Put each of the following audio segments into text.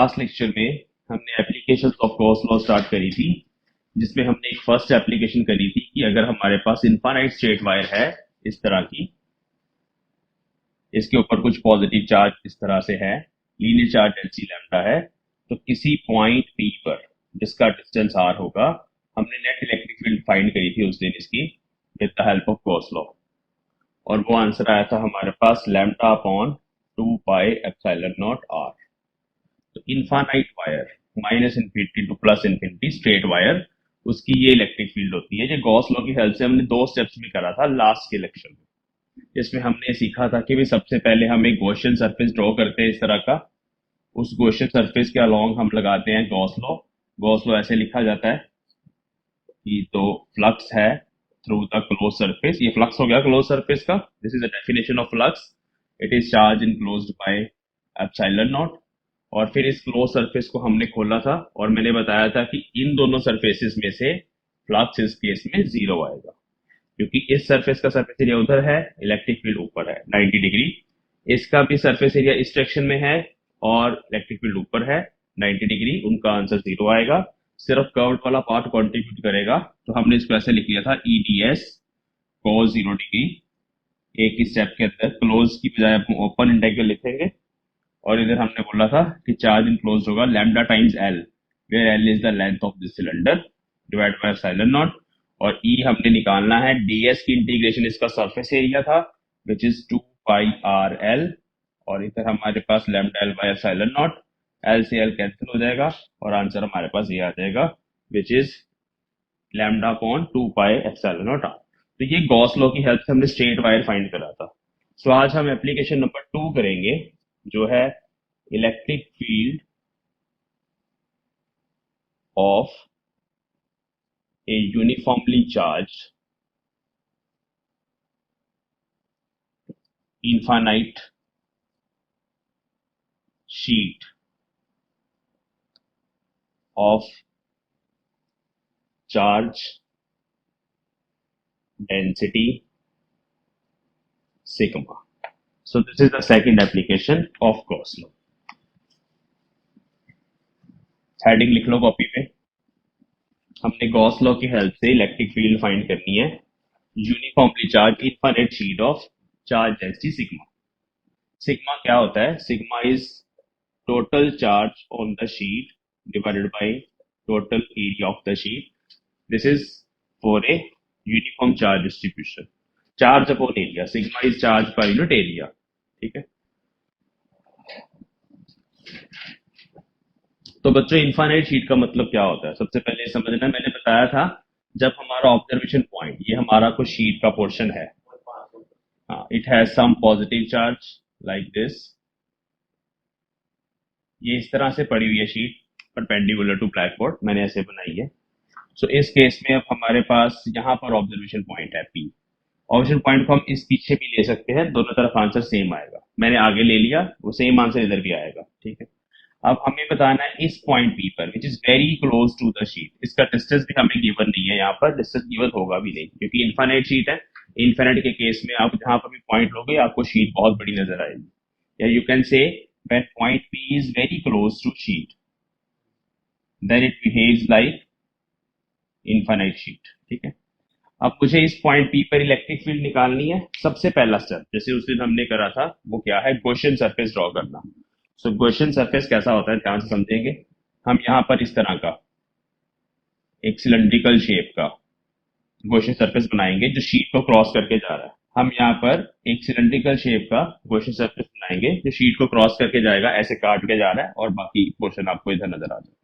Last lecture में हमने applications of Gauss law start करी थी, जिसमें हमने एक फर्स्ट एप्लीकेशन करी थी कि अगर हमारे पास इनफाइनाइट स्ट्रेट वायर है इस तरह की, इसके ऊपर कुछ पॉजिटिव चार्ज इस तरह से है, लीनियर चार्ज डेंसिटी लैम्डा है, तो किसी पॉइंट पी पर जिसका डिस्टेंस आर होगा, हमने नेट इलेक्ट्रिक फील्ड फाइंड करी थी उस दिन इसकी with the help of Gauss law, और वो आंसर आया था हमारे पास lambda upon 2 pi epsilon naught R. तो infinite wire minus infinity to plus infinity straight wire, उसकी ये इलेक्ट्रिक फील्ड होती है। ये गॉस लॉ की हेल्प से हमने 2 स्टेप्स में करा था लास्ट के लेक्चर में, जिसमें हमने सीखा था कि भाई सबसे पहले हम एक गॉसियन सरफेस ड्रॉ करते हैं इस तरह का, उस गॉसियन सरफेस के अलोंग हम लगाते हैं गॉस लॉ। गॉस लॉ ऐसे लिखा जाता है कि तो फ्लक्स है थ्रू द क्लोज सरफेस, ये फ्लक्स हो गया क्लोज सरफेस का, this is the definition of flux, it is charge enclosed by epsilon not. और फिर इस क्लोज सरफेस को हमने खोला था और मैंने बताया था कि इन दोनों सरफेसेस में से फ्लक्स इस केस में 0 आएगा, क्योंकि इस सरफेस का सरफेस एरिया उधर है, इलेक्ट्रिक फील्ड ऊपर है 90 डिग्री, इसका भी सरफेस एरिया इस डायरेक्शन में है और इलेक्ट्रिक फील्ड ऊपर है 90 डिग्री, उनका आंसर 0 आएगा। सिर्फ कर्व्ड वाला पार्ट कंट्रीब्यूट करेगा, तो हमने इसको ऐसे लिख लिया था EDS cos 0 डिग्री। एक ही स्टेप के अंदर क्लोज की बजाय हम ओपन इंटीग्रल लिखेंगे, और इधर हमने बोला था कि चार्ज इनक्लोज होगा lambda times L, where L is the length of this cylinder divide by epsilon not, और E हमने निकालना है, DS की इंटीग्रेशन इसका सरफेस एरिया था विच इज 2 पाई RL, और इधर हमारे पास lambda L by epsilon naught, L से L कैंसिल हो जाएगा और आंसर हमारे पास ये आ जाएगा which is lambda upon 2 pi epsilon naught R। तो ये गॉस लॉ की हेल्प से हमने स्ट्रेट वायर फाइंड करा था। सो आज हम एप्लीकेशन नंबर 2 करेंगे, जो है electric field of A uniformly charge infinite sheet of charge density sigma. So this is the second application of Gauss law. Heading लिख लो कॉपी पे। हमने गॉस लॉ की हेल्प से इलेक्ट्रिक फील्ड फाइंड करनी है uniformly charge infinite sheet of charge density sigma. Sigma क्या होता है? Sigma is total charge on the sheet divided by total area of the sheet. This is for a uniform charge distribution. Charge upon area. Sigma is charge per unit area. ठीक है। तो बच्चों infinite sheet का मतलब क्या होता है? सबसे पहले समझना, मैंने बताया था जब हमारा ऑब्जर्वेशन पॉइंट, ये हमारा कुछ शीट का पोर्शन है, it has some positive charge like this, ये इस तरह से पड़ी हुई है sheet perpendicular to blackboard, मैंने ऐसे बनाई है। सो इस केस में अब हमारे पास यहाँ पर ऑब्जर्वेशन पॉइंट है P। ऑब्जर्वेशन पॉइंट को हम इस पीछे भी ले सकते हैं, दोनों तरफ आंसर सेम आएगा। मैंने आगे ले लिया, वो सेम आंसर इधर भी आएगा। ठीक है। अब हमें बताना है इस पॉइंट P पर which is very close to the sheet, इसका डिस्टेंस भी हमें गिवन नहीं है, यहाँ पर डिस्टेंस गिवन होगा भी नहीं क्योंकि इनफाइनाइट शीट है। इनफाइनाइट के केस में आप जहाँ पर भी पॉइंट लोगे आपको शीट बहुत बड़ी नजर आएगी, या you can say when point P is very close to sheet then it behaves like infinite sheet। ठीक है। अब मुझे इस पॉइंट P पर इलेक्ट्रिक फील्ड निकालनी है। सबसे पहला स्टेप जैसे उस दिन हमने करा था वो क्या है? गॉसियन सरफेस ड्रॉ करना। सो गॉसियन सरफेस कैसा होता है ध्यान से समझेंगे। हम यहाँ पर इस तरह का एक सिलेंड्रिकल शेप का गॉसियन सरफेस बनाएंगे जो शीट को क्रॉस करके जा रहा है। हम यहाँ पर एक सिलेंड्रिकल शेप का गॉसियन सरफेस बनाएंगे जो शीट को क्रॉस करके जाएगा, ऐसे काट के जा रहा है, और बाकी पोर्शन आपको इधर नजर आ जाएगा।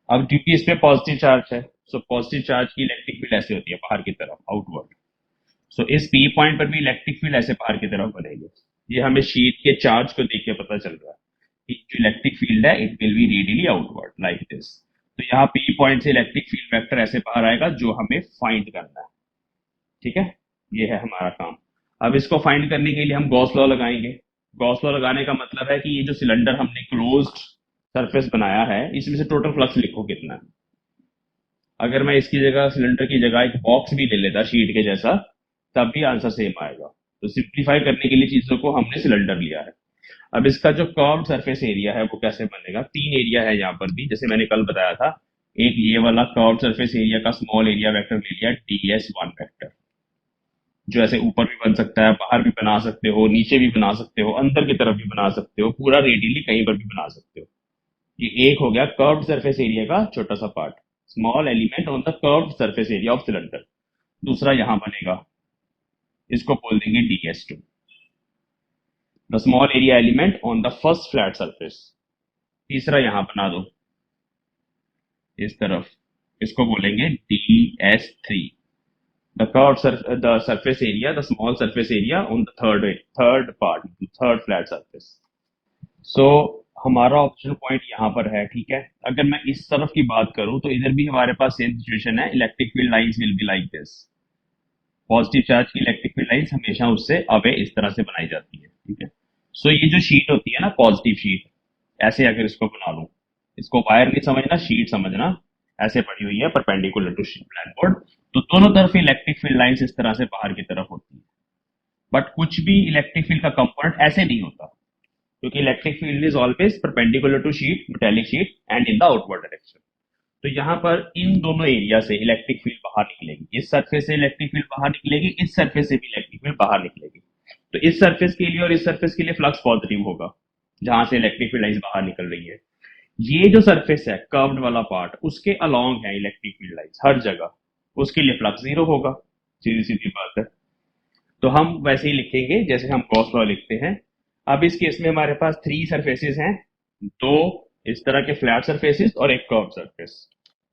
अब क्योंकि इसमें पॉजिटिव चार्ज है, सो पॉजिटिव चार्ज की इलेक्ट्रिक फील्ड ऐसे होती है बाहर की तरफ, आउटवर्ड। सो इस P पॉइंट पर भी इलेक्ट्रिक फील्ड ऐसे बाहर की तरफ बनेगी। ये हमें शीट के चार्ज को देख के पता चल रहा है कि जो इलेक्ट्रिक फील्ड है it will be radially outward like this. तो यहाँ P पॉइंट से इलेक्ट्रिक फील्ड वेक्टर ऐसे बाहर आएगा जो हमें फाइंड करना है। ठीक है, ये है हमारा काम। अब इसको फाइंड करने के लिए हम गॉस लॉ लगाएंगे। गॉस लॉ लगाने का मतलब है कि ये जो सिलेंडर हमने क्लोज्ड सरफेस बनाया है इसमें से टोटल फ्लक्स लिखो कितना है। अगर मैं इसकी जगह, सिलेंडर की जगह एक बॉक्स भी ले लेता शीट के जैसा, तब भी आंसर सेम आएगा। तो सिंप्लीफाई करने के लिए चीजों को हमने सिलेंडर लिया है। अब इसका जो कर्व्ड सरफेस एरिया है वो कैसे बनेगा, तीन एरिया है यहाँ पर भी, जैसे मैंने कल बताया था। एक ये वाला कर्व्ड सरफेस एरिया का स्मॉल एरिया वेक्टर ले लिया ds1 वेक्टर, जो ऐसे ऊपर भी बन सकता है, बाहर भी बना सकते हो, नीचे भी बना सकते हो, अंदर की तरफ भी बना सकते हो, पूरा रेडियली कहीं पर भी बना सकते हो। ये एक हो गया कर्व्ड सरफेस एरिया का छोटा सा part, small element on the curved surface area of cylinder. दूसरा यहां बनेगा, इसको बोल देंगे ds2, the small area element on the first flat surface. तीसरा यहां बना दो इस तरफ, इसको बोलेंगे ds3, the curved the surface area, the small surface area on the third part, third flat surface. So हमारा ऑप्शन पॉइंट यहाँ पर है, ठीक है। अगर मैं इस तरफ की बात करूं तो इधर भी हमारे पास सेम सिचुएशन है, electric field lines will be like this. Positive charge की इलेक्ट्रिक फील्ड लाइंस हमेशा उससे अवे इस तरह से बनाई जाती है, ठीक है। सो ये जो शीट होती है ना, पॉजिटिव शीट, ऐसे अगर इसको बना लूं, इसको वायर नहीं समझना, शीट समझना, ऐसे पड़ी हुई है परपेंडिकुलर टू ब्लैक बोर्ड, तो दोनों तरफ इलेक्ट्रिक फील्ड लाइंस इस तरह से बाहर की तरफ होती है। बट कुछ भी इलेक्ट्रिक फील्ड का कंपोनेंट ऐसे नहीं होता, क्योंकि electric field is always perpendicular to sheet, metallic sheet, and in the outward direction. तो यहाँ पर इन दोनों एरिया से इलेक्ट्रिक फील्ड बाहर निकलेगी, इस सरफेस से इलेक्ट्रिक फील्ड बाहर निकलेगी, इस सरफेस से भी इलेक्ट्रिक फील्ड बाहर निकलेगी। तो इस सरफेस के लिए और इस सरफेस के लिए फ्लक्स पॉजिटिव होगा, जहां से इलेक्ट्रिक फील्ड लाइंस बाहर निकल रही है। ये जो सरफेस है कर्व्ड वाला पार्ट, उसके अलोंग है इलेक्ट्रिक फील्ड लाइंस हर जगह, उसके लिए फ्लक्स जीरो होगा, सीधी सीधी बात है। तो हम वैसे ही लिखेंगे जैसे हम गॉस लॉ लिखते हैं। अब इस केस में हमारे पास थ्री सरफेसेस हैं, दो इस तरह के फ्लैट सरफेसेस और एक curve surface.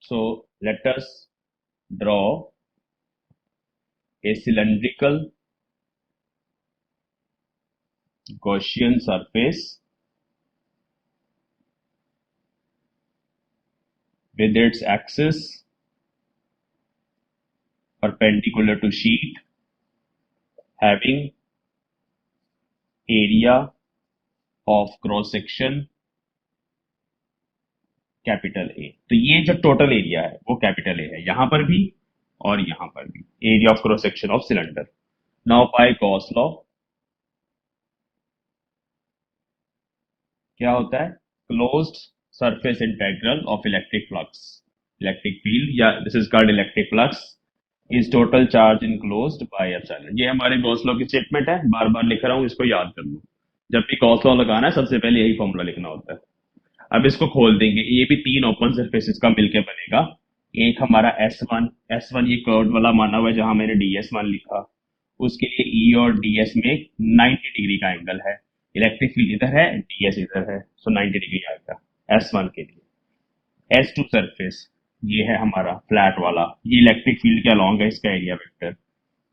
So let us draw a cylindrical Gaussian surface with its axis perpendicular to sheet having area of cross section capital A. तो ये जो टोटल एरिया है वो कैपिटल ए है, यहां पर भी और यहां पर भी, area of cross section of cylinder. Now by Gauss law क्या होता है, closed surface integral of electric flux, electric field, या this is called electric flux, is total charge enclosed by epsilon. ये हमारे गॉस लॉ की statement है, बार बार लिख रहा हूं, इसको याद कर लो। जब भी गॉस लॉ लगाना है सबसे पहले यही फॉर्मूला लिखना होता है। अब इसको खोल देंगे, ये भी तीन ओपन सरफेसेस का मिलकर बनेगा। एक हमारा S1, S1 ये कर्व वाला माना हुआ है जहां मैंने ds1 लिखा, उसके लिए E और ds में 90 डिग्री का एंगल है, इलेक्ट्रिक फील्ड इधर है, ds इधर है, सो 90 डिग्री आएगा S1 के लिए। S2 सरफेस ये है हमारा फ्लैट वाला, ये इलेक्ट्रिक फील्ड के अलॉन्ग है, इसका एरिया वेक्टर,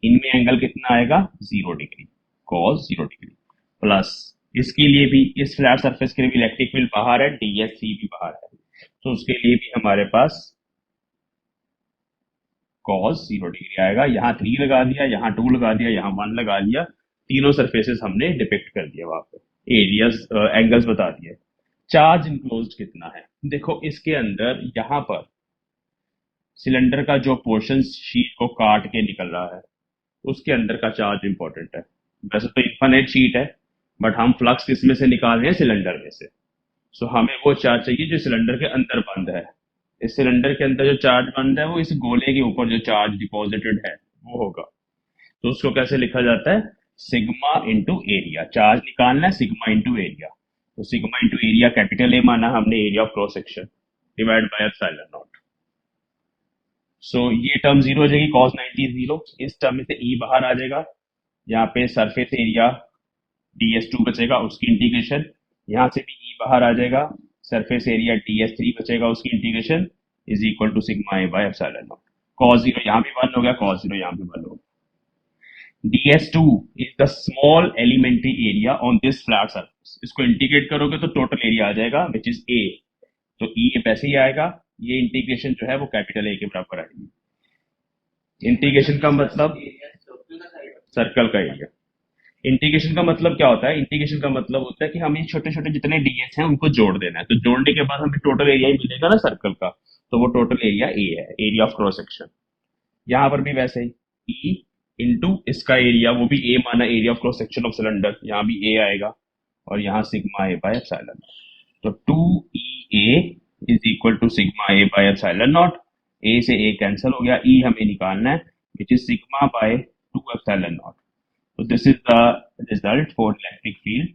इनमें एंगल कितना आएगा 0 डिग्री, cos 0 डिग्री, प्लस इसके लिए भी, इस फ्लैट सरफेस के लिए भी इलेक्ट्रिक फील्ड बाहर है, ds3 भी बाहर है, तो उसके लिए भी हमारे पास cos 0 डिग्री आएगा। यहाँ 3 लगा दिया, यहाँ 2 लगा दिया, यहाँ 1 लगा दिया, तीनों सरफेसेस हमने डिपिक्ट कर दिया, वहां पे एरियाज एंगल्स बता दिए। चार्ज इनक्लोज्ड कितना है, देखो इसके अंदर यहाँ पर सिलेंडर का जो पोर्शन शीट को काट के निकल रहा है उसके अंदर का चार्ज इंपॉर्टेंट है। वैसे तो इन्फिनिट शीट है, बट हम फ्लक्स किस में से निकाल रहे हैं, सिलेंडर में से। सो हमें वो चार्ज चाहिए जो सिलेंडर के अंदर बंद है। इस सिलेंडर के अंदर जो चार्ज बंद है वो इस गोले के ऊपर जो चार्ज डिपॉजिटेड है वो होगा। तो उसको कैसे लिखा जाता है, सिग्मा इंटू एरिया। चार्ज निकालना है, सिग्मा इंटू एरिया, तो sigma into area capital A माना हमने, area of cross section divide by epsilon naught. So ये टर्म जीरो हो जाएगी, cos 90 जीरो, इस टर्म में से ई बाहर आ जाएगा, यहाँ पे सरफेस एरिया ds2 बचेगा, उसकी इंटीग्रेशन, यहाँ से भी ई बाहर आ जाएगा, सरफेस एरिया ds3 बचेगा, उसकी integration is equal to sigma A by epsilon not. cos 0 यहाँ भी 1 हो गया, cos 0 यहाँ भी 1 हो गया। ds2 is the small elementary area on this flat surface. इसको इंटीग्रेट करोगे तो टोटल एरिया आ जाएगा विच इज ए, तो ई वैसे ही आएगा, ये इंटीग्रेशन जो है वो कैपिटल ए के बराबर आएगी। इंटीग्रेशन का मतलब सर्कल का एरिया। इंटीग्रेशन का मतलब क्या होता है, इंटीग्रेशन का मतलब होता है कि हमें छोटे छोटे जितने ds हैं उनको जोड़ देना है, तो जोड़ने के बाद हमें टोटल एरिया ही मिलेगा ना सर्कल का, तो वो टोटल एरिया ए है, एरिया ऑफ क्रॉस सेक्शन। यहाँ पर भी वैसे ही ई इंटू इसका एरिया, वो भी ए माना, area of cross section of cylinder, यहाँ भी ए आएगा, और यहाँ सिग्मा ए बाय एप्सिलॉन। तो 2EA is equal to sigma A by epsilon naught. A से ए कैंसिल हो गया, ई हमें निकालना है which is sigma by 2 epsilon naught. तो this is the result for electric field.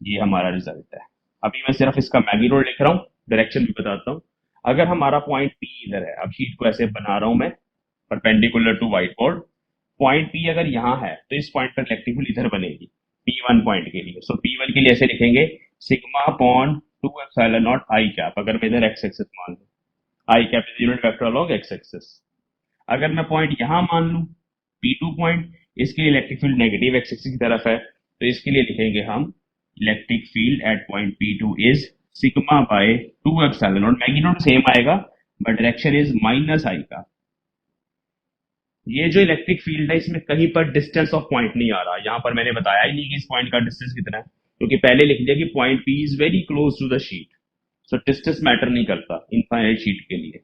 ये हमारा रिजल्ट है। अभी मैं सिर्फ इसका मैग्नीट्यूड लिख रहा हूँ, डायरेक्शन भी बताता हूँ। अगर हमारा पॉइंट पी इधर है, अब शीट को ऐसे बना रहा हूँ मैं perpendicular to whiteboard. Point P अगर यहाँ है तो इस पॉइंट पर इलेक्ट्रिक फील्ड इधर बनेगी P1 पॉइंट के लिए। सो P1 के लिए ऐसे लिखेंगे sigma upon 2 epsilon naught I cap. अगर मैं इधर एक्स एक्सिस मान लूँ, I cap is unit vector along X axis. अगर मैं पॉइंट यहाँ मान लूँ P2 पॉइंट, इसके लिए electric field negative x axis की तरफ है, तो इसके लिए लिखेंगे हम electric field at point P2 is sigma by 2 epsilon not. Magnitude same आएगा बट डायरेक्शन इज माइनस आई का। ये जो इलेक्ट्रिक फील्ड है इसमें कहीं पर डिस्टेंस ऑफ पॉइंट नहीं आ रहा। यहाँ पर मैंने बताया ही नहीं कि इस पॉइंट का डिस्टेंस कितना है, क्योंकि पहले लिख दिया कि point P is very close to the sheet. So distance matter नहीं करता इनफाइनाइट शीट के लिए।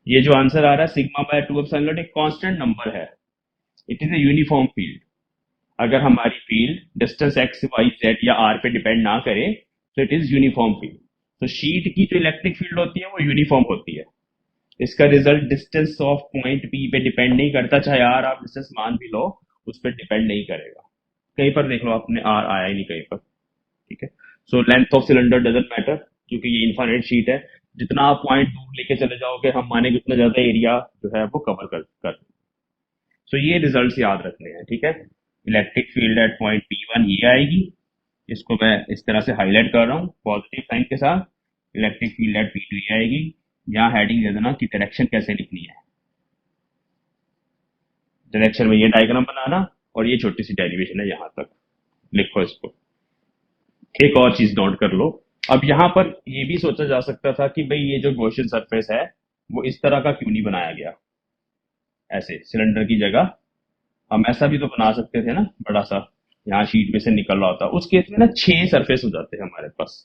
ये जो आंसर आ रहा है सिग्मा बाय 2 एप्सिलॉन नॉट एक कांस्टेंट नंबर है। It is a uniform field. अगर हमारी field distance x y z या आर पे डिपेंड ना करे तो इट इज यूनिफॉर्म फील्ड। तो शीट की जो इलेक्ट्रिक फील्ड होती है वो यूनिफॉर्म होती है। इसका result distance of point P पे डिपेंड नहीं करता, चाहे आर आप डिस्टेंस मान भी लो उस पर डिपेंड नहीं करेगा। कहीं पर देख लो आपने आर आया ही नहीं कहीं पर। ठीक है। So length of cylinder doesn't matter क्योंकि ये इनफाइनाइट शीट है। जितना आप पॉइंट दूर लेके चले जाओगे हम मानेंगे उतना ज्यादा एरिया जो है वो कवर कर। सो ये रिजल्ट याद रखने हैं। ठीक है। Electric field at point P1 ये आएगी। इसको मैं इस तरह से हाईलाइट कर रहा हूँ पॉजिटिव साइन के साथ। इलेक्ट्रिक फील्ड एट P2 ये आएगी। यहाँ हेडिंग दे देना कि डायरेक्शन कैसे लिखनी है। डायरेक्शन में ये डायग्राम बनाना और ये छोटी सी डेरिवेशन है यहाँ तक लिखो इसको। एक और चीज नोट कर लो। अब यहाँ पर ये भी सोचा जा सकता था कि भाई ये जो गॉसियन सरफेस है वो इस तरह का क्यों नहीं बनाया गया, ऐसे सिलेंडर की जगह हम ऐसा भी तो बना सकते थे ना, बड़ा सा यहाँ शीट में से निकल रहा होता। उस केस में ना 6 सरफेस हो जाते हैं हमारे पास।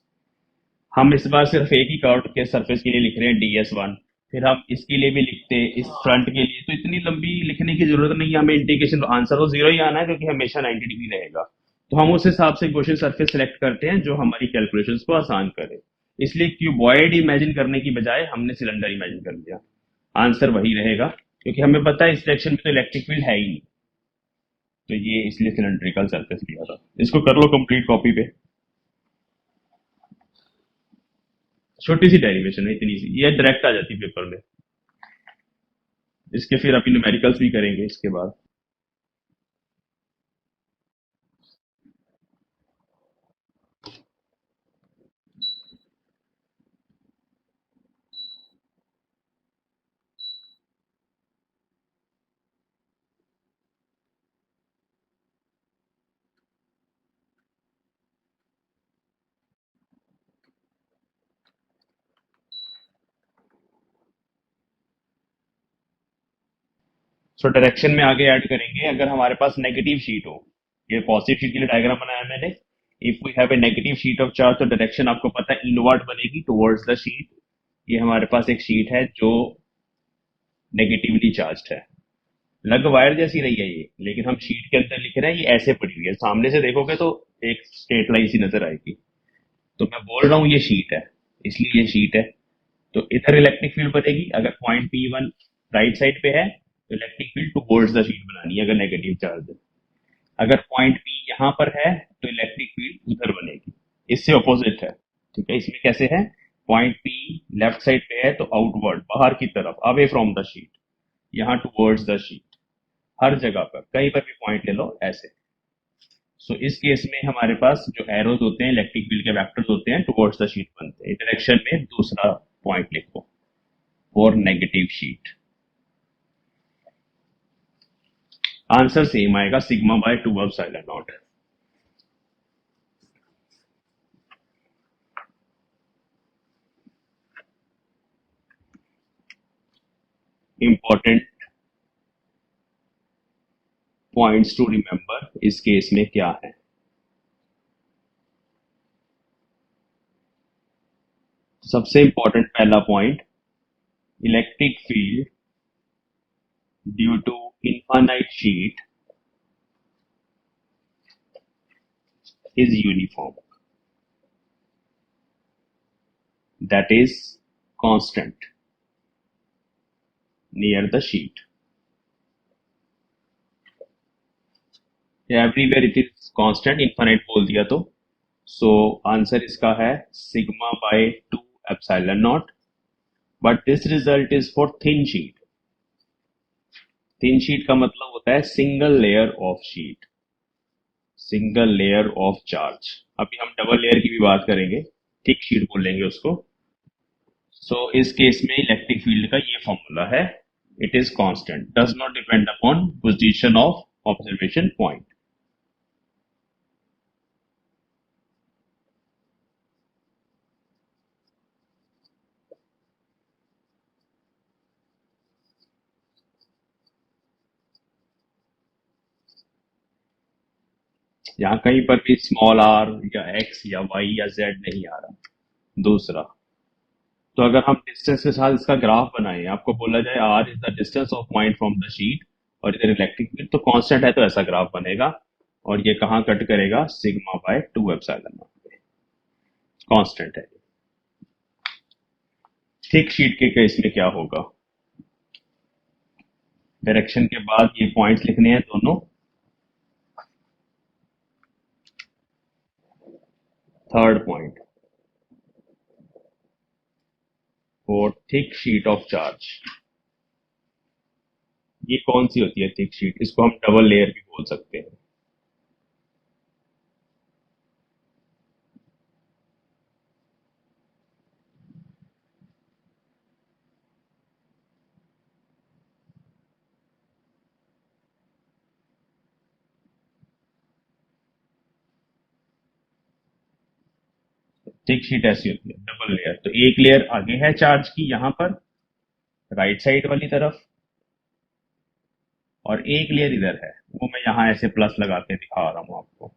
हम इस बार सिर्फ एक ही कर्व के सरफेस के लिए लिख रहे हैं DS1। फिर हम इसके लिए भी लिखते इस फ्रंट के लिए, तो इतनी लंबी लिखने की जरूरत नहीं है हमें। इंटीग्रेशन आंसर तो जीरो ही आना है क्योंकि हमेशा 90 डिग्री रहेगा। तो हम उस हिसाब से क्वेश्चन सरफेस सेलेक्ट करते हैं जो हमारी कैलकुलेशन को आसान करे। इसलिए क्यूबॉइड इमेजिन करने की बजाय हमने सिलेंडर इमेजिन कर लिया। आंसर वही रहेगा क्योंकि हमें पता है इस सेक्शन में तो इलेक्ट्रिक फील्ड है ही नहीं। तो ये इसलिए सिलेंड्रिकल सरफेस लिया था। इसको कर लो कंप्लीट कॉपी पे। छोटी सी डेरिवेशन है, इतनी सी, ये डायरेक्ट आ जाती पेपर में। इसके फिर अभी न्यूमेरिकल्स भी करेंगे इसके बाद। सो डायरेक्शन में आगे ऐड करेंगे अगर हमारे पास नेगेटिव शीट हो। ये पॉजिटिव शीट के लिए डायग्राम बनाया मैंने। If we have a negative sheet of charge तो डायरेक्शन आपको पता है इनवर्ट बनेगी टुवर्ड्स द शीट। ये हमारे पास एक शीट है जो नेगेटिवली चार्ज है, लग वायर जैसी रही है ये, लेकिन हम शीट के अंदर लिख रहे हैं ये ऐसे पड़ी हुई है। सामने से देखोगे तो एक स्ट्रेट लाइन सी नजर आएगी। तो मैं बोल रहा हूँ ये शीट है, इसलिए ये शीट है। तो इधर इलेक्ट्रिक फील्ड बनेगी अगर पॉइंट P1 राइट साइड पे है तो electric field towards the sheet बनानी है अगर नेगेटिव चार्ज है। अगर पॉइंट P यहाँ पर है तो इलेक्ट्रिक फील्ड उधर बनेगी, इससे ऑपोजिट है। ठीक है। इसमें कैसे है, पॉइंट P लेफ्ट साइड पे है तो आउटवर्ड बाहर की तरफ अवे फ्रॉम द शीट, यहाँ टुवर्ड्स द शीट। हर जगह पर कहीं पर भी पॉइंट ले लो ऐसे। सो इस केस में हमारे पास जो एरोज होते हैं इलेक्ट्रिक फील्ड के वेक्टर्स होते हैं टुवर्ड्स द शीट बनते हैं। डायरेक्शन में दूसरा पॉइंट लिखो और नेगेटिव शीट। आंसर सेम आएगा sigma by 2 epsilon not. Important points to remember इस केस में क्या है। सबसे इंपॉर्टेंट पहला point, electric field due to infinite sheet is uniform. that is constant near the sheet. Everywhere it is constant, infinite बोल दिया तो सो आंसर इसका है sigma by 2 epsilon not. But this result is for thin sheet. Thin sheet का मतलब होता है single layer of sheet, single layer of charge. अभी हम डबल लेयर की भी बात करेंगे, थिक शीट बोलेंगे उसको. सो इस केस में इलेक्ट्रिक फील्ड का ये फॉर्मूला है, it is constant, does not depend upon position of observation point. यहाँ कहीं पर भी स्मॉल आर या एक्स या वाई या जेड नहीं आ रहा. दूसरा, तो अगर हम डिस्टेंस के साथ इसका ग्राफ बनाएं, आपको बोला जाए r is the distance of point from the sheet और इधर इलेक्ट्रिक फील्ड तो कांस्टेंट है, तो ऐसा ग्राफ बनेगा. और ये कहाँ कट करेगा, सिग्मा बाय 2 एप्सिलॉन नॉट पे. कांस्टेंट है. थिक शीट के केस में क्या होगा, डायरेक्शन के बाद ये पॉइंट्स लिखने हैं दोनों. Third point for thick sheet of charge. ये कौन सी होती है थिक शीट, इसको हम डबल लेयर भी बोल सकते हैं. थिक शीट ऐसी होती है डबल लेयर. तो एक लेयर आगे है चार्ज की यहां पर राइट साइड वाली तरफ, और एक लेयर इधर है, वो मैं यहां ऐसे प्लस लगा के दिखा रहा हूं आपको.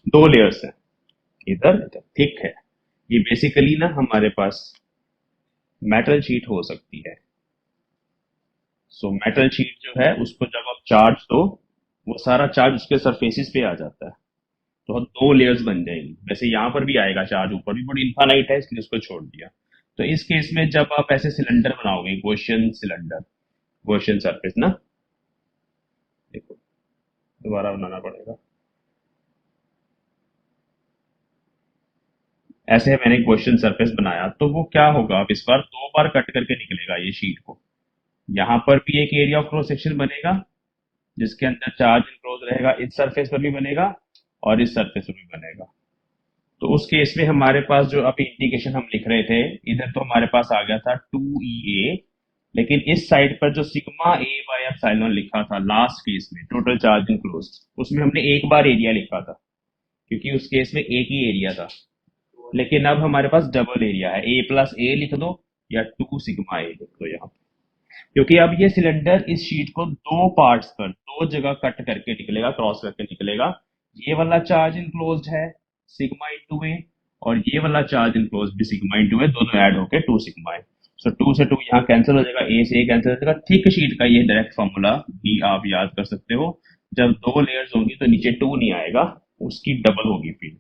दो लेयर्स हैं इधर इधर, थिक है. ये बेसिकली ना हमारे पास मेटल शीट हो सकती है. सो मेटल शीट जो है उसको जब आप चार्ज दो, वो सारा चार्ज उसके सरफेसिस पे आ जाता है, तो हम दो लेयर्स बन जाएंगी. वैसे यहाँ पर भी आएगा चार्ज, ऊपर भी, बड़ी इन्फानाइट है इसलिए उसको छोड़ दिया. तो इस केस में जब आप ऐसे सिलेंडर बनाओगे, गॉसियन सिलेंडर, गॉसियन सरफेस ना, देखो दोबारा बनाना पड़ेगा. ऐसे मैंने गॉसियन सरफेस बनाया, तो वो क्या होगा, अब इस बार दो बार कट करके निकलेगा ये शीट को. यहाँ पर भी एक एरिया ऑफ क्रॉस सेक्शन बनेगा जिसके अंदर चार्ज इनक्लोज रहेगा, इस सरफेस पर भी बनेगा और इस सरफेस पर भी बनेगा. तो उस केस में हमारे पास जो अभी इंडिकेशन हम लिख रहे थे, इधर तो हमारे पास आ गया था 2EA, लेकिन इस साइड पर जो सिग्मा ए बाय एप्सिलॉन लिखा था लास्ट केस में, टोटल चार्ज इनक्लोज, उसमें हमने एक बार एरिया लिखा था क्योंकि उस केस में एक ही एरिया था. लेकिन अब हमारे पास डबल एरिया है, ए प्लस ए लिख दो या 2 सिग्मा ए लिख दो यहाँ, क्योंकि अब ये सिलेंडर इस शीट को दो पार्ट्स पर, दो जगह कट करके निकलेगा, क्रॉस करके निकलेगा. ये वाला चार्ज इनक्लोज्ड है सिग्मा इंटू ए, और ये वाला चार्ज इनक्लोज भी सिग्मा इंटू ए, दोनों ऐड होके 2 सिग्मा है. सो 2 से 2 यहाँ कैंसिल हो जाएगा, ए से ए कैंसिल हो जाएगा. थिक शीट का ये डायरेक्ट फॉर्मूला भी आप याद कर सकते हो. जब दो लेयर्स होंगी तो नीचे 2 नहीं आएगा, उसकी डबल होगी फील्ड.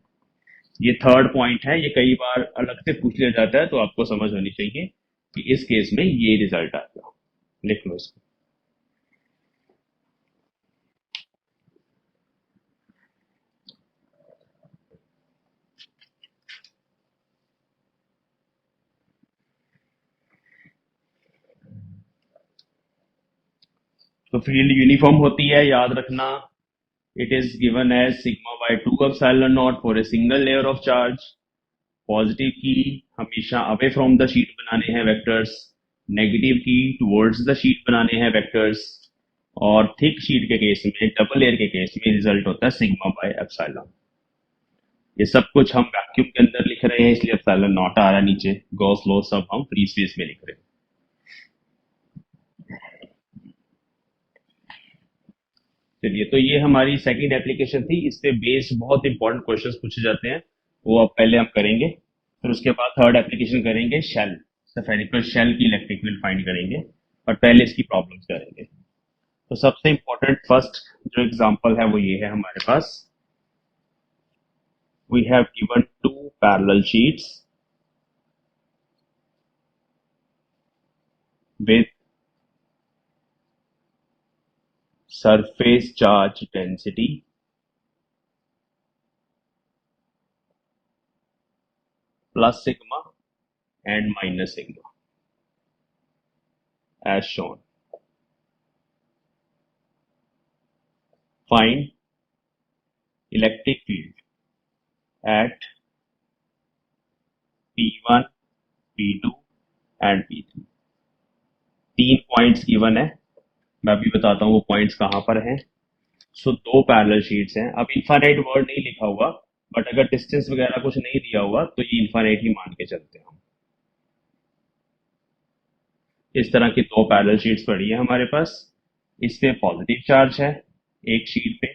ये थर्ड पॉइंट है, ये कई बार अलग से पूछ लिया जाता है, तो आपको समझ होनी चाहिए कि इस केस में ये रिजल्ट आएगा. लिख लो इसको. तो फील्ड यूनिफॉर्म होती है, याद रखना. It is given as sigma by 2 epsilon not for a single layer of charge. Positive की हमेशा अवे फ्रॉम द शीट बनाने हैं वेक्टर्स, नेगेटिव की टुवर्ड्स द शीट बनाने हैं वेक्टर्स, और थिक शीट के केस में, डबल लेयर के केस में रिजल्ट होता है सिग्मा बाय एप्सिलॉन. ये सब कुछ हम वैक्यूम के अंदर लिख रहे हैं इसलिए एप्सिलॉन नॉट आ रहा है नीचे. गॉस लॉ सब हम फ्री स्पेस में लिख रहे हैं. चलिए, तो ये हमारी सेकंड एप्लीकेशन थी. इस पे बेस्ड बहुत इंपॉर्टेंट क्वेश्चंस पूछे जाते हैं, वो अब पहले हम करेंगे. फिर उसके बाद थर्ड एप्लीकेशन करेंगे, शेल, स्फेरिकल शेल की इलेक्ट्रिक फील्ड फाइंड करेंगे, और पहले इसकी प्रॉब्लम्स करेंगे. तो सबसे इंपॉर्टेंट फर्स्ट जो एग्जांपल है वो ये है हमारे पास. we have given two parallel sheets with surface charge density plus sigma and minus sigma as shown. Find electric field at P1, P2 and P3. तीन पॉइंट्स गिवन है, मैं अभी बताता हूँ वो पॉइंट्स कहाँ पर हैं. सो दो पैरेलल शीट्स हैं. अब इनफाइनाइट वर्ड नहीं लिखा हुआ, बट अगर डिस्टेंस वगैरह कुछ नहीं दिया हुआ तो ये इनफाइनाइट ही मान के चलते हैं हम. इस तरह की दो पैरेलल शीट्स पड़ी है हमारे पास. इस पे पॉजिटिव चार्ज है एक शीट पे,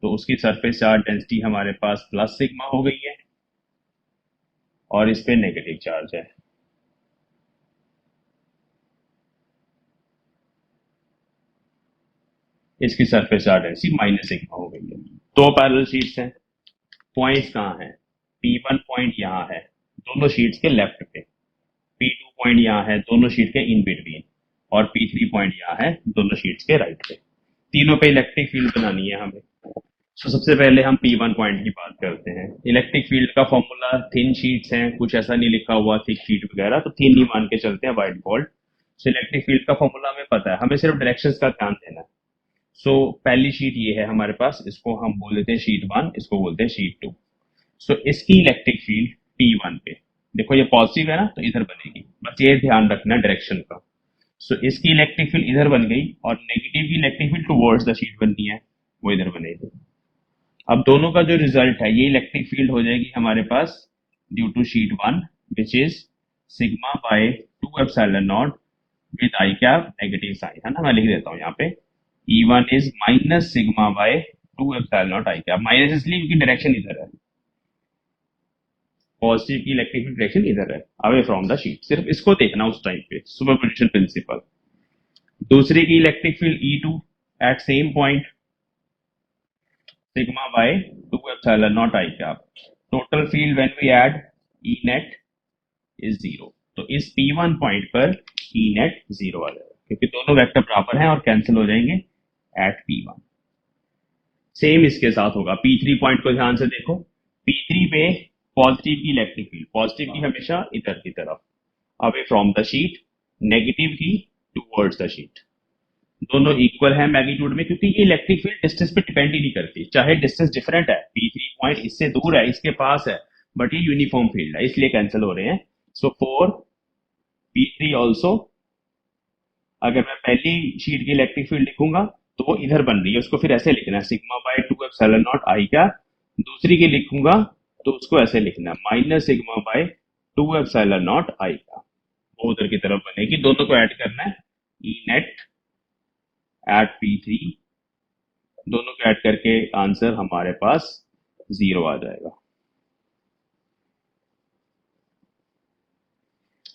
तो उसकी सरफेस चार्ज डेंसिटी हमारे पास प्लस सिग्मा हो गई है, और इस पे नेगेटिव चार्ज है. इसकी surface charge density minus sigma हो गई है. दो पैरेलल शीट्स हैं. पॉइंट्स कहाँ हैं? P1 पॉइंट यहाँ है दोनों शीट्स के लेफ्ट पे, P2 पॉइंट यहाँ है दोनों शीट के इन बिटवीन, और P3 पॉइंट यहाँ है दोनों शीट्स के राइट पे. तीनों पे इलेक्ट्रिक फील्ड बनानी है हमें. तो सबसे पहले हम P1 पॉइंट की बात करते हैं. इलेक्ट्रिक फील्ड का फॉर्मूला, थिन शीट्स हैं, कुछ ऐसा नहीं लिखा हुआ थिक शीट वगैरह, तो थिन ही मान के चलते हैं by default. So electric field का फॉर्मूला हमें पता है, हमें सिर्फ डायरेक्शंस का ध्यान देना है. सो पहली शीट ये है हमारे पास, इसको हम बोल देते हैं शीट 1, इसको बोलते हैं शीट 2. सो इसकी इलेक्ट्रिक फील्ड P1 पे, देखो ये पॉजिटिव है ना, तो इधर बनेगी, बस ये ध्यान रखना डायरेक्शन का. सो इसकी इलेक्ट्रिक फील्ड इधर बन गई, और नेगेटिव की electric field towards the sheet बननी है, वो इधर बनेगी. अब दोनों का जो रिजल्ट है, ये इलेक्ट्रिक फील्ड हो जाएगी हमारे पास due to sheet 1, which is sigma by 2 epsilon naught with I cap negative sign, है ना. मैं लिख देता हूँ यहाँ पे, E1 is minus sigma by 2 epsilon naught I cap. Minus इसलिए क्योंकि डायरेक्शन इधर है, पॉजिटिव की इलेक्ट्रिक फील्ड डायरेक्शन इधर है, अवे फ्रॉम द शीट. सिर्फ इसको देखना उस टाइम पे, सुपरपोजिशन प्रिंसिपल. दूसरी की electric field E2 at same point, sigma by 2 epsilon naught I cap. Total field when we add E net is 0. तो इस P1 पॉइंट पर E net 0 आ जाएगा, क्योंकि दोनों वेक्टर बराबर हैं और कैंसिल हो जाएंगे एट P1. सेम इसके साथ होगा. P3 पॉइंट को ध्यान से देखो. P3 पे पॉजिटिव की इलेक्ट्रिक फील्ड, पॉजिटिव की हमेशा इधर की तरफ away from the sheet, negative की टूवर्ड्स द शीट. दोनों इक्वल है मैग्नीट्यूड में, क्योंकि ये इलेक्ट्रिक फील्ड डिस्टेंस पे डिपेंड ही नहीं करती, चाहे डिस्टेंस डिफरेंट है. P3 पॉइंट इससे दूर है, इसके पास है, बट ये यूनिफॉर्म फील्ड है, इसलिए कैंसिल हो रहे हैं. सो फॉर P3 ऑल्सो, अगर मैं पहली शीट की इलेक्ट्रिक फील्ड लिखूंगा तो वो इधर बन रही है, उसको फिर ऐसे लिखना है sigma by 2 epsilon naught I क्या. दूसरी की लिखूंगा तो उसको ऐसे लिखना है minus sigma by 2 epsilon naught I का, वो उधर की तरफ बनेगी. दोनों को ऐड करना है, ई नेट एट P3, दोनों को ऐड करके आंसर हमारे पास 0 आ जाएगा.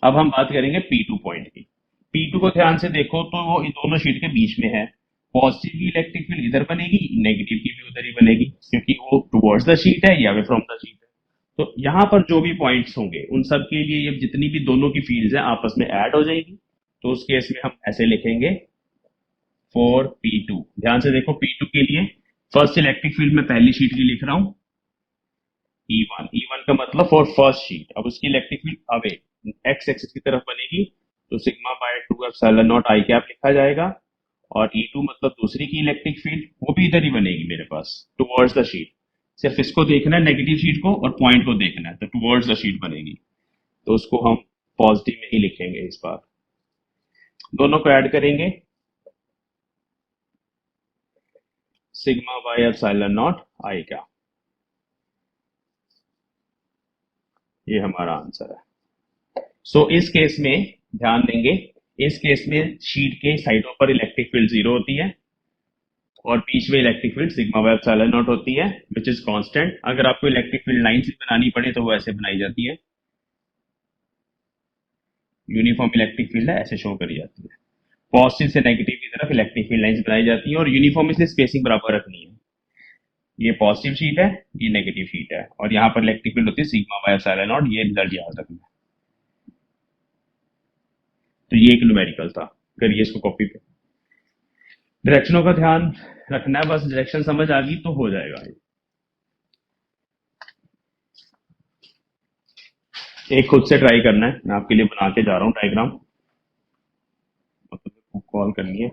अब हम बात करेंगे P2 पॉइंट की. P2 को ध्यान से देखो तो वो इन दोनों शीट के बीच में है. पॉजिटिव की इलेक्ट्रिक फील्ड इधर बनेगी, नेगेटिव की भी उधर ही बनेगी, क्योंकि वो टुवर्ड्स द शीट है या अवे फ्रॉम द शीट है. तो यहाँ पर जो भी पॉइंट्स होंगे उन सब के लिए ये जितनी भी दोनों की फील्ड्स हैं आपस में ऐड हो जाएगी. तो उस केस में हम ऐसे लिखेंगे फॉर P2. ध्यान से देखो, P2 के लिए फर्स्ट इलेक्ट्रिक फील्ड में पहली शीट की लिख रहा हूं E1. E1 का मतलब फॉर फर्स्ट शीट. अब उसकी electric field away x axis की तरफ बनेगी, तो sigma by 2 epsilon naught I cap लिखा जाएगा. और E2 मतलब दूसरी की इलेक्ट्रिक फील्ड, वो भी इधर ही बनेगी मेरे पास, टुवर्ड्स द शीट. सिर्फ इसको देखना है नेगेटिव शीट को, और पॉइंट को देखना है, तो टुवर्ड्स द शीट बनेगी. तो उसको हम पॉजिटिव में ही लिखेंगे इस बार. दोनों को ऐड करेंगे, sigma bye epsilon naught I का, ये हमारा आंसर है. सो इस केस में ध्यान देंगे, इस केस में शीट के साइडों पर इलेक्ट्रिक फील्ड 0 होती है, और बीच में electric field sigma bye epsilon not होती है, विच इज कांस्टेंट. अगर आपको इलेक्ट्रिक फील्ड लाइन से बनानी पड़े तो वो ऐसे बनाई जाती है, यूनिफॉर्म इलेक्ट्रिक फील्ड है, ऐसे शो करी जाती है. पॉजिटिव से नेगेटिव की तरफ इलेक्ट्रिक फील्ड लाइंस बनाई जाती है, और यूनिफॉर्म इसलिए स्पेसिंग बराबर रखनी है. ये पॉजिटिव शीट है, ये नेगेटिव शीट है, और यहाँ पर इलेक्ट्रिक फील्ड होती है सिग्मा बाय एप्सिलॉन नॉट। ये रिजल्ट याद रखना है। तो ये एक न्यूमेरिकल था, करिए इसको कॉपी पे। डायरेक्शनों का ध्यान रखना है, बस डायरेक्शन समझ आ गई तो हो जाएगा। एक खुद से ट्राई करना है, मैं आपके लिए बना के जा रहा हूँ डायग्राम, मतलब कॉल करनी है।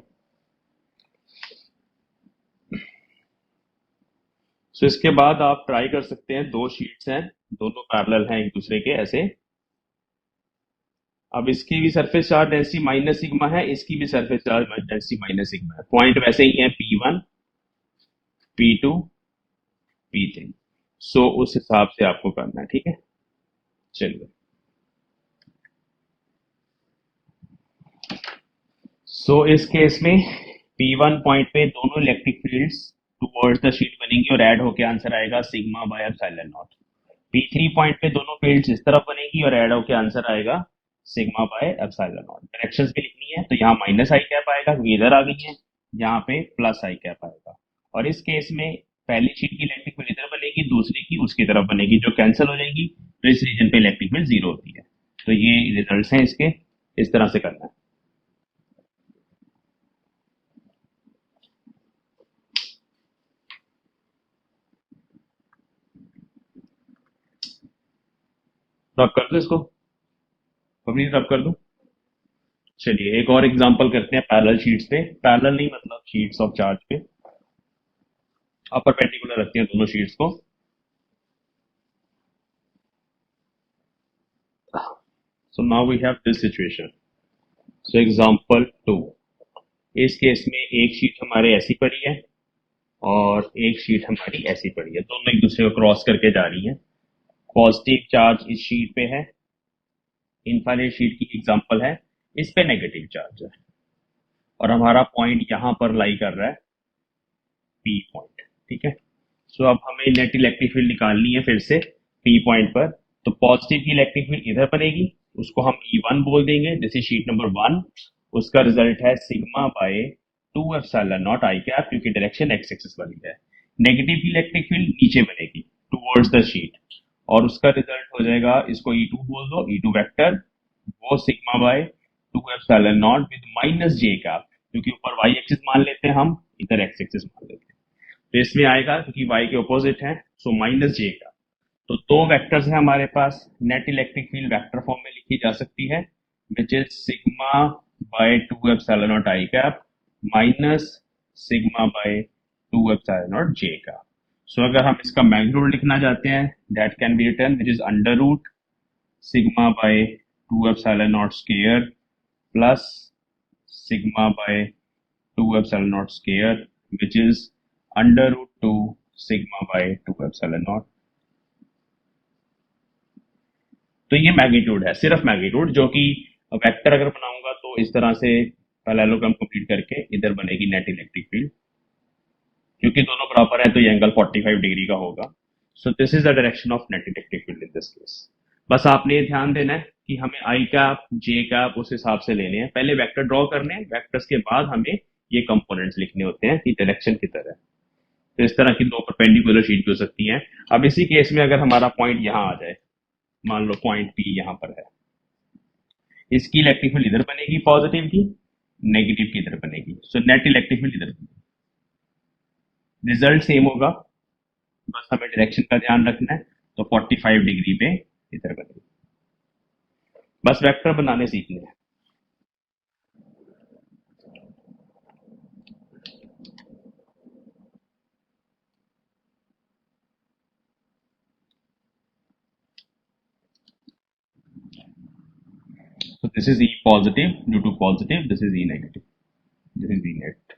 सो इसके बाद आप ट्राई कर सकते हैं, दो शीट्स हैं, दोनों पैरेलल हैं एक दूसरे के ऐसे। अब इसकी भी surface charge density minus sigma है, इसकी भी surface charge density minus sigma है। पॉइंट वैसे ही है P1, P2, P3। सो उस हिसाब से आपको करना है, ठीक है। चलिए, सो इस केस में P1 पॉइंट पे दोनों electric fields towards the sheet बनेंगी और ऐड होके आंसर आएगा sigma bye epsilon not. P3 point पे दोनों फील्ड्स इस तरफ बनेगी और ऐड होके आंसर आएगा sigma bye epsilon not. Directions भी लिखनी है, तो यहाँ माइनस आई कैप आएगा क्योंकि इधर आ गई है, यहाँ पे प्लस आई कैप आएगा। और इस केस में पहली शीट की इलेक्ट्रिक फील्ड इधर बनेगी, दूसरी की उसकी तरफ बनेगी, जो कैंसिल हो जाएगी, तो इस रीजन पे इलेक्ट्रिक फील्ड जीरो होती है। तो ये रिजल्ट्स हैं इसके, इस तरह से करना है। रब कर दो इसको, अपनी रब कर दो। चलिए एक और एग्जांपल करते हैं पैरेलल शीट्स पे, पैरेलल नहीं मतलब शीट्स ऑफ चार्ज पे। अपर पेंडिकुलर रखते हैं दोनों शीट्स को। So now we have this situation. So example 2, इस केस में एक शीट हमारे ऐसी पड़ी है और एक शीट हमारी ऐसी पड़ी है, दोनों एक दूसरे को क्रॉस करके जा रही है। पॉजिटिव चार्ज इस शीट पे है, इनफाइनाइट शीट की एग्जांपल है, इस पे नेगेटिव चार्ज है, और हमारा पॉइंट यहाँ पर लाई कर रहा है पी पॉइंट, ठीक है। सो अब हमें नेट इलेक्ट्रिक फील्ड निकालनी है फिर से पी पॉइंट पर। तो पॉजिटिव की इलेक्ट्रिक फील्ड इधर बनेगी, उसको हम E1 बोल देंगे, दिस इज शीट नंबर 1। उसका रिजल्ट है sigma by 2 epsilon naught I cap, क्योंकि डायरेक्शन एक्स एक्सिस वाली है। नेगेटिव की इलेक्ट्रिक फील्ड नीचे बनेगी टुवर्ड्स द शीट, और उसका रिजल्ट हो जाएगा, इसको E2 बोल दो, E2 वेक्टर, वो sigma by 2 epsilon naught with minus J cap, क्योंकि ऊपर वाई एक्सिस मान लेते हैं हम, इधर एक्स एक्सिस मान लेते हैं। तो इसमें आएगा क्योंकि y के ऑपोजिट है, सो माइनस जे का। तो दो वेक्टर्स हैं हमारे पास, net electric field vector form में लिखी जा सकती है, which is sigma by 2 epsilon naught I cap minus sigma by 2 epsilon naught J का। सो अगर हम इसका मैग्नीट्यूड लिखना चाहते हैं, that can be written which is under root sigma by 2 epsilon naught square plus sigma by 2 epsilon naught square, which is under root 2 sigma by 2 epsilon naught। तो ये magnitude है, सिर्फ मैग्नीट्यूड, जो कि वेक्टर अगर बनाऊंगा तो इस तरह से पैरेललोग्राम कंप्लीट करके इधर बनेगी नेट इलेक्ट्रिक फील्ड, क्योंकि दोनों बराबर है तो ये एंगल 45 डिग्री का होगा। So this is the direction of net electric field in this case. बस आपने ये ध्यान देना है कि हमें आई कैप जे कैप उस हिसाब से लेने हैं, पहले वेक्टर ड्रॉ करने हैं, वेक्टर्स के बाद हमें ये कंपोनेंट्स लिखने होते हैं कि डायरेक्शन की तरह। तो इस तरह की दो परपेंडिकुलर शीट भी हो सकती हैं। अब इसी केस में अगर हमारा पॉइंट यहाँ आ जाए, मान लो पॉइंट पी यहाँ पर है, इसकी इलेक्ट्रिक फील्ड इधर बनेगी पॉजिटिव की, नेगेटिव की इधर बनेगी, सो नेट इलेक्ट्रिक फील्ड इधर बनेगी, रिजल्ट सेम होगा, बस हमें डायरेक्शन का ध्यान रखना है। तो 45 डिग्री पे इधर बनेगी। बस वेक्टर बनाने सीखने हैं। So this is E positive due to positive, this is E negative, this is E net।